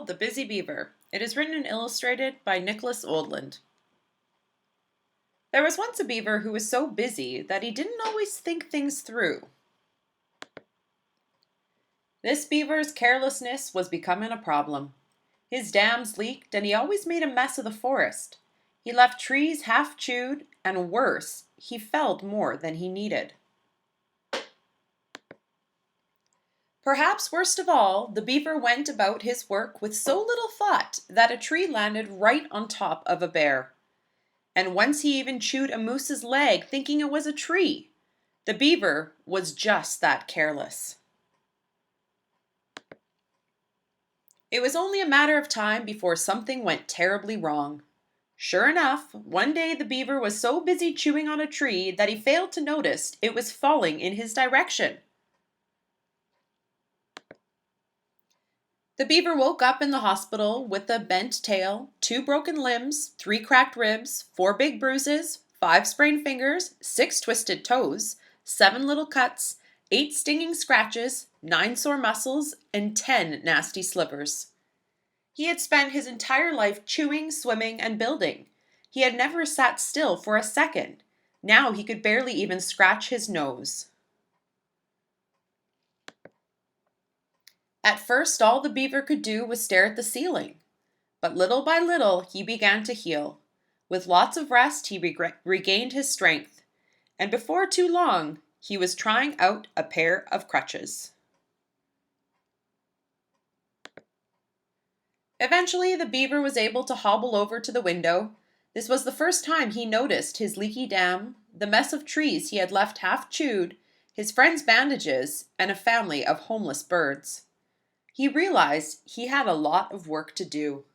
The Busy Beaver. It is written and illustrated by Nicholas Oldland. There was once a beaver who was so busy that he didn't always think things through. This beaver's carelessness was becoming a problem. His dams leaked and he always made a mess of the forest. He left trees half chewed, and worse, he felled more than he needed. Perhaps worst of all, the beaver went about his work with so little thought that a tree landed right on top of a bear. And once he even chewed a moose's leg thinking it was a tree. The beaver was just that careless. It was only a matter of time before something went terribly wrong. Sure enough, one day the beaver was so busy chewing on a tree that he failed to notice it was falling in his direction. The beaver woke up in the hospital with a bent tail, 2 broken limbs, 3 cracked ribs, 4 big bruises, 5 sprained fingers, 6 twisted toes, 7 little cuts, 8 stinging scratches, 9 sore muscles, and 10 nasty slivers. He had spent his entire life chewing, swimming, and building. He had never sat still for a second. Now he could barely even scratch his nose. At first, all the beaver could do was stare at the ceiling. But little by little, he began to heal. With lots of rest, he regained his strength. And before too long, he was trying out a pair of crutches. Eventually, the beaver was able to hobble over to the window. This was the first time he noticed his leaky dam, the mess of trees he had left half chewed, his friends' bandages, and a family of homeless birds. He realized he had a lot of work to do.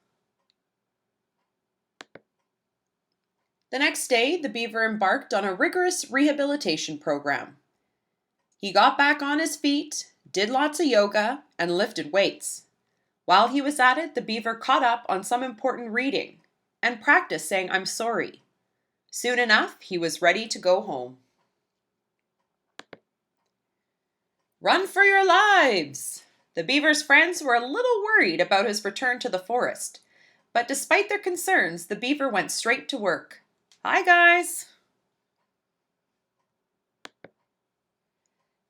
The next day, the beaver embarked on a rigorous rehabilitation program. He got back on his feet, did lots of yoga, and lifted weights. While he was at it, the beaver caught up on some important reading and practiced saying, "I'm sorry." Soon enough, he was ready to go home. Run for your lives! The beaver's friends were a little worried about his return to the forest, but despite their concerns, the beaver went straight to work. Hi, guys!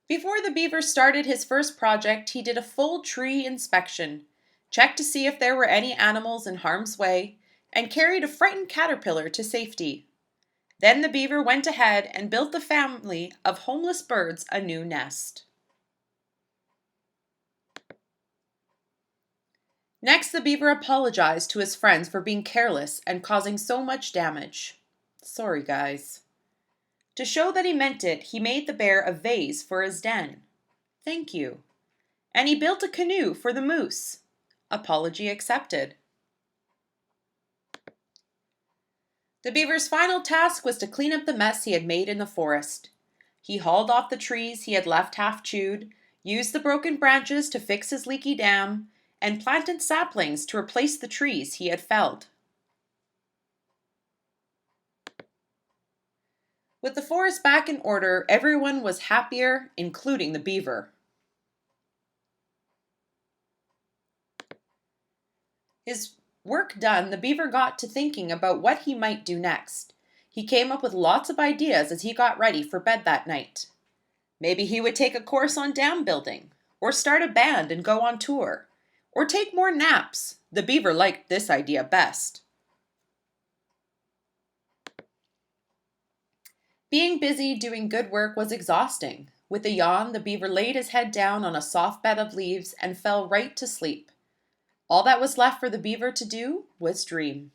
Before the beaver started his first project, he did a full tree inspection, checked to see if there were any animals in harm's way, and carried a frightened caterpillar to safety. Then the beaver went ahead and built the family of homeless birds a new nest. Next, the beaver apologized to his friends for being careless and causing so much damage. Sorry, guys. To show that he meant it, he made the bear a vase for his den. Thank you. And he built a canoe for the moose. Apology accepted. The beaver's final task was to clean up the mess he had made in the forest. He hauled off the trees he had left half chewed, used the broken branches to fix his leaky dam, and planted saplings to replace the trees he had felled. With the forest back in order, everyone was happier, including the beaver. His work done, the beaver got to thinking about what he might do next. He came up with lots of ideas as he got ready for bed that night. Maybe he would take a course on dam building, or start a band and go on tour, or take more naps. The beaver liked this idea best. Being busy doing good work was exhausting. With a yawn, the beaver laid his head down on a soft bed of leaves and fell right to sleep. All that was left for the beaver to do was dream.